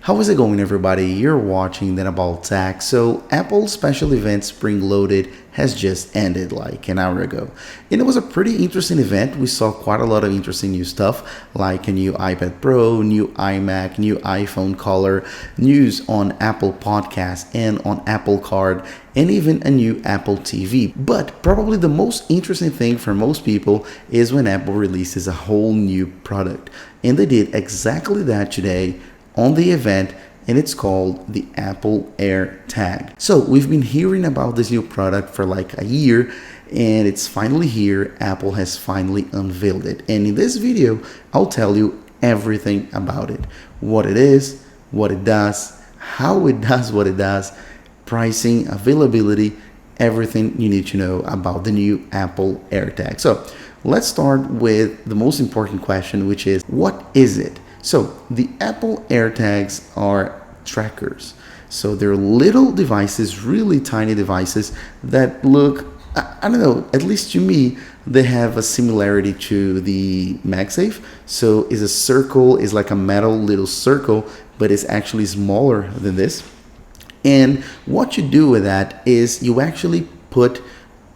How is it going, everybody? You're watching Then About Tech. So Apple special event Spring Loaded has just ended like an hour ago. And it was a pretty interesting event. We saw quite a lot of interesting new stuff like a new iPad Pro, new iMac, new iPhone color, news on Apple Podcast and on Apple Card, and even a new Apple TV. But probably the most interesting thing for most people is when Apple releases a whole new product. And they did exactly that today on the event, and it's called the Apple AirTag. So we've been hearing about this new product for like a year, and it's finally here. Apple has finally unveiled it. And in this video, I'll tell you everything about it. What it is, what it does, how it does what it does, pricing, availability, everything you need to know about the new Apple AirTag. So let's start with the most important question, which is, what is it? So the Apple AirTags are trackers. So they're little devices, really tiny devices that look, I don't know, at least to me, they have a similarity to the MagSafe. So it's a circle, it's like a metal little circle, but it's actually smaller than this. And what you do with that is you actually put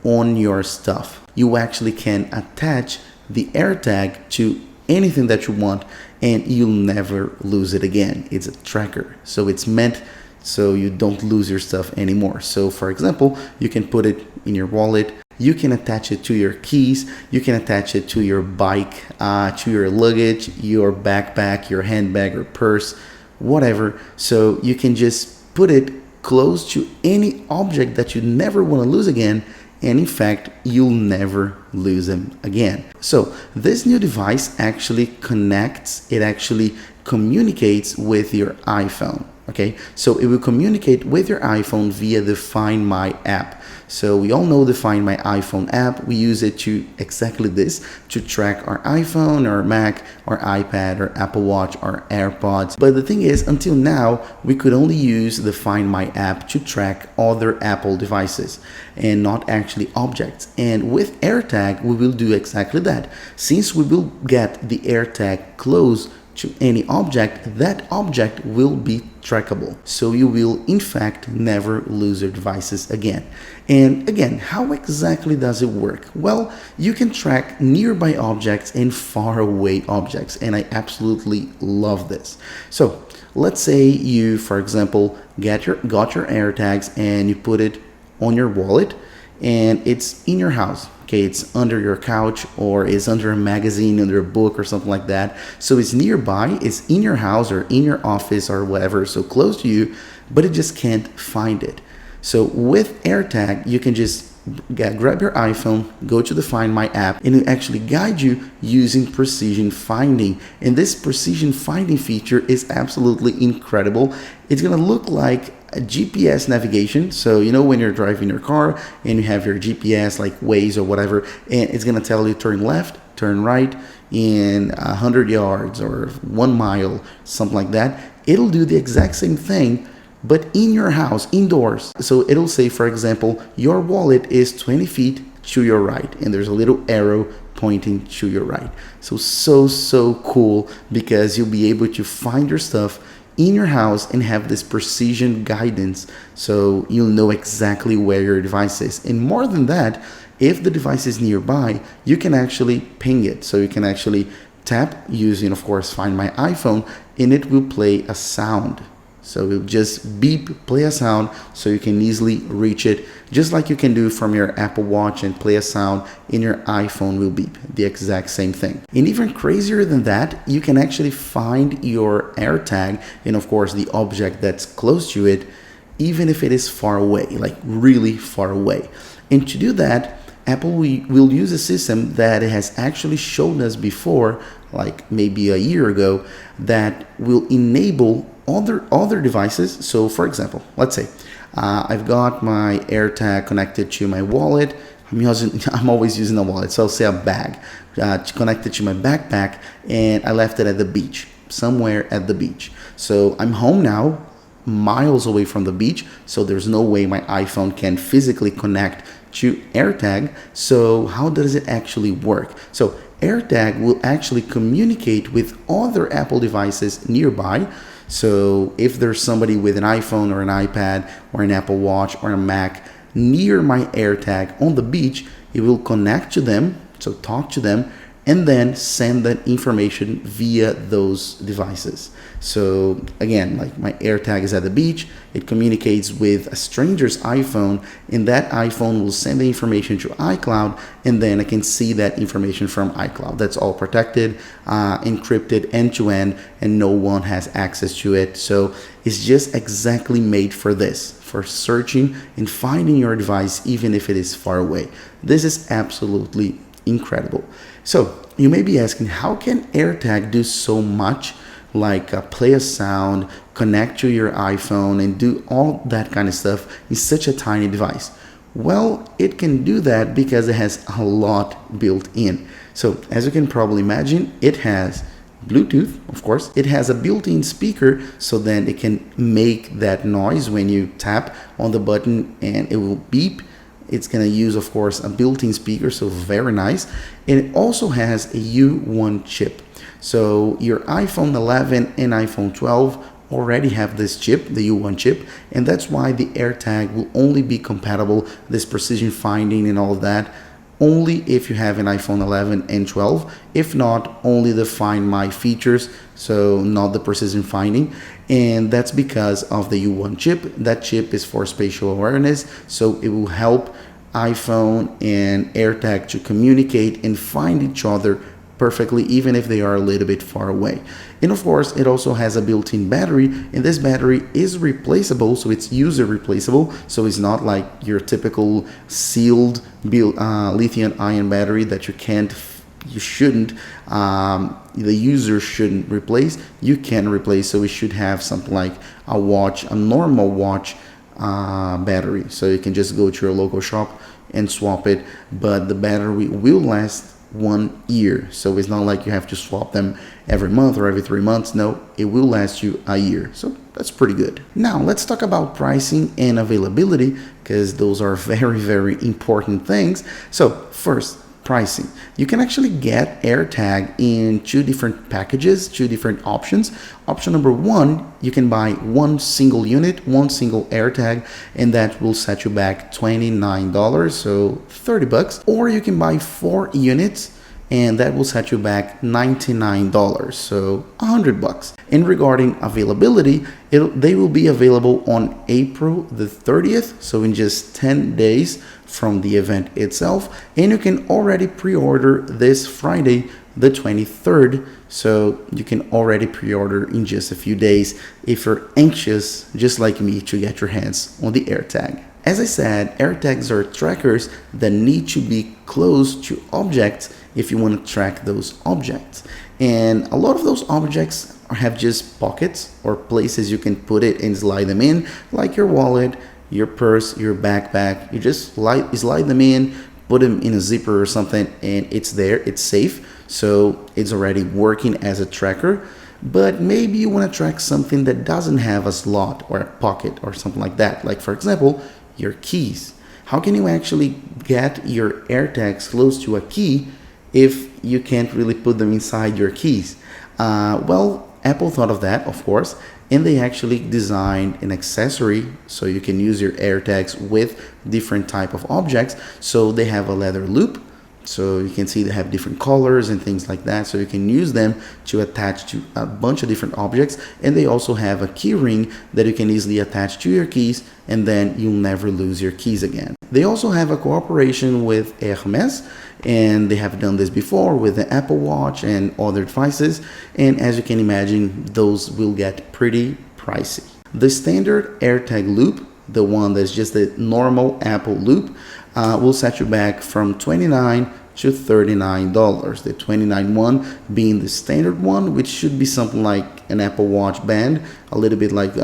on your stuff. You actually can attach the AirTag to anything that you want, and you'll never lose it again. It's a tracker, so it's meant so you don't lose your stuff anymore. So for example, you can put it in your wallet, you can attach it to your keys, you can attach it to your bike, to your luggage, your backpack, your handbag or purse, whatever. So you can just put it close to any object that you never want to lose again, and in fact, you'll never lose them again. So this new device actually connects, it actually communicates with your iPhone. Okay, so it will communicate with your iPhone via the Find My app. So we all know the Find My iPhone app. We use it to exactly this, to track our iPhone, our Mac, our iPad, our Apple Watch, our AirPods. But the thing is, until now, we could only use the Find My app to track other Apple devices and not actually objects. And with AirTag, we will do exactly that. Since we will get the AirTag close to any object, that object will be trackable. So you will in fact never lose your devices again. And again, how exactly does it work? Well, you can track nearby objects and far away objects, and I absolutely love this. So let's say you, for example, got your AirTags and you put it on your wallet and it's in your house. Okay, it's under your couch or it's under a magazine, under a book or something like that. So it's nearby, it's in your house or in your office or whatever, so close to you, but it just can't find it. So with AirTag, you can just grab your iPhone, go to the Find My app, and it actually guide you using precision finding. And this precision finding feature is absolutely incredible. It's gonna look like a GPS navigation. So you know when you're driving your car and you have your GPS like Waze or whatever, and it's gonna tell you turn left, turn right in 100 yards or 1 mile, something like that. It'll do the exact same thing, but in your house, indoors. So it'll say, for example, your wallet is 20 feet to your right, and there's a little arrow pointing to your right. So cool, because you'll be able to find your stuff in your house and have this precision guidance, so you'll know exactly where your device is. And more than that, if the device is nearby, you can actually ping it. So you can actually tap using, of course, Find My iPhone, and it will play a sound. So it'll just beep, play a sound, so you can easily reach it, just like you can do from your Apple Watch and play a sound in your iPhone will beep, the exact same thing. And even crazier than that, you can actually find your AirTag and of course the object that's close to it, even if it is far away, like really far away. And to do that, Apple will use a system that it has actually shown us before, like maybe a year ago, that will enable other devices. So for example, let's say I've got my AirTag connected to my wallet. I'm always using a wallet, so I'll say a bag connected to my backpack, and I left it at the beach, somewhere at the beach. So I'm home now, miles away from the beach, so there's no way my iPhone can physically connect to AirTag. So how does it actually work? So AirTag will actually communicate with other Apple devices nearby. So if there's somebody with an iPhone or an iPad or an Apple Watch or a Mac near my AirTag on the beach, it will connect to them, so talk to them, and then send that information via those devices. So again, like my AirTag is at the beach, it communicates with a stranger's iPhone, and that iPhone will send the information to iCloud, and then I can see that information from iCloud. That's all protected, encrypted end to end, and no one has access to it. So it's just exactly made for this, for searching and finding your device even if it is far away. This is absolutely incredible. So you may be asking, how can AirTag do so much, like play a sound, connect to your iPhone, and do all that kind of stuff in such a tiny device? Well, it can do that because it has a lot built in. So as you can probably imagine, it has Bluetooth, of course. It has a built-in speaker, so then it can make that noise when you tap on the button and it will beep. It's going to use, of course, a built-in speaker, so very nice. And it also has a U1 chip. So your iPhone 11 and iPhone 12 already have this chip, the U1 chip, and that's why the AirTag will only be compatible, this precision finding and all of that, only if you have an iPhone 11 and 12. If not, only the Find My features, so not the precision finding. And that's because of the U1 chip. That chip is for spatial awareness, so it will help iPhone and AirTag to communicate and find each other perfectly, even if they are a little bit far away. And of course, it also has a built-in battery, and this battery is replaceable, so it's user replaceable. So it's not like your typical sealed lithium-ion battery that the user shouldn't replace. You can replace, so it should have something like a normal watch battery. So you can just go to your local shop and swap it, but the battery will last 1 year. So it's not like you have to swap them every month or every 3 months. No, it will last you a year. So that's pretty good. Now let's talk about pricing and availability, because those are very, very important things. So first, pricing. You can actually get AirTag in 2 different packages, 2 different options. Option number 1, you can buy 1 single unit, 1 single AirTag, and that will set you back $29, so $30. Or you can buy 4 units, and that will set you back $99, so $100. And regarding availability, they will be available on April the 30th, so in just 10 days from the event itself. And you can already pre-order this Friday the 23rd, so you can already pre-order in just a few days if you're anxious, just like me, to get your hands on the AirTag. As I said, AirTags are trackers that need to be close to objects if you want to track those objects. And a lot of those objects have just pockets or places you can put it and slide them in, like your wallet, your purse, your backpack. You just slide them in, put them in a zipper or something, and it's there, it's safe. So it's already working as a tracker. But maybe you want to track something that doesn't have a slot or a pocket or something like that. Like, for example, your keys. How can you actually get your AirTags close to a key if you can't really put them inside your keys? Well, Apple thought of that, of course, and they actually designed an accessory so you can use your AirTags with different type of objects. So they have a leather loop, so you can see they have different colors and things like that, so you can use them to attach to a bunch of different objects. And they also have a key ring that you can easily attach to your keys, and then you'll never lose your keys again. They also have a cooperation with Hermes, and they have done this before with the Apple Watch and other devices. And as you can imagine, those will get pretty pricey. The standard AirTag loop, the one that's just the normal Apple loop, will set you back from $29 to $39. The $29 one being the standard one, which should be something like an Apple Watch band, a little bit like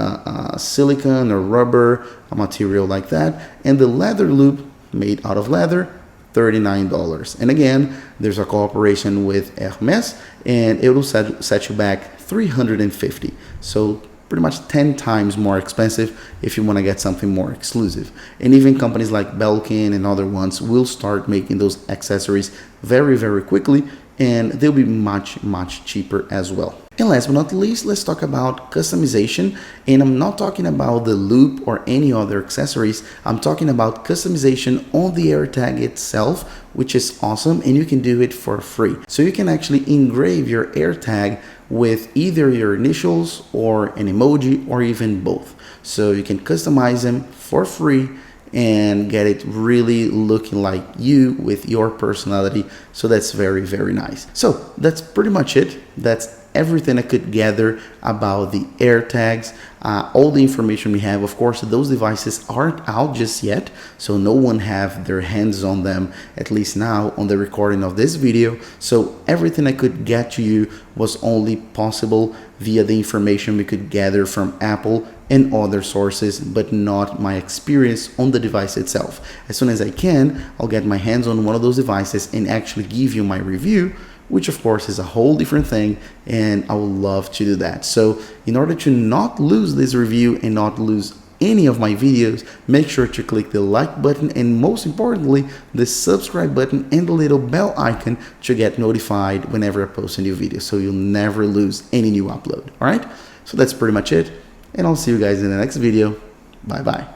silicone or rubber, a material like that. And the leather loop, made out of leather, $39. And again, there's a cooperation with Hermes, and it will set you back $350. So pretty much 10 times more expensive if you want to get something more exclusive. And even companies like Belkin and other ones will start making those accessories very, very quickly, and they'll be much cheaper as well. And last but not least, let's talk about customization. And I'm not talking about the loop or any other accessories. I'm talking about customization on the AirTag itself, which is awesome, and you can do it for free. So you can actually engrave your AirTag with either your initials or an emoji or even both. So you can customize them for free and get it really looking like you with your personality. So that's very nice. So that's pretty much it. That's everything I could gather about the AirTags, all the information we have. Of course, those devices aren't out just yet, so no one have their hands on them, at least now on the recording of this video. So everything I could get to you was only possible via the information we could gather from Apple and other sources, but not my experience on the device itself. As soon as I can, I'll get my hands on one of those devices and actually give you my review, which of course is a whole different thing, and I would love to do that. So in order to not lose this review and not lose any of my videos, make sure to click the like button and most importantly the subscribe button and the little bell icon to get notified whenever I post a new video, so you'll never lose any new upload. All right, so that's pretty much it, and I'll see you guys in the next video. Bye bye.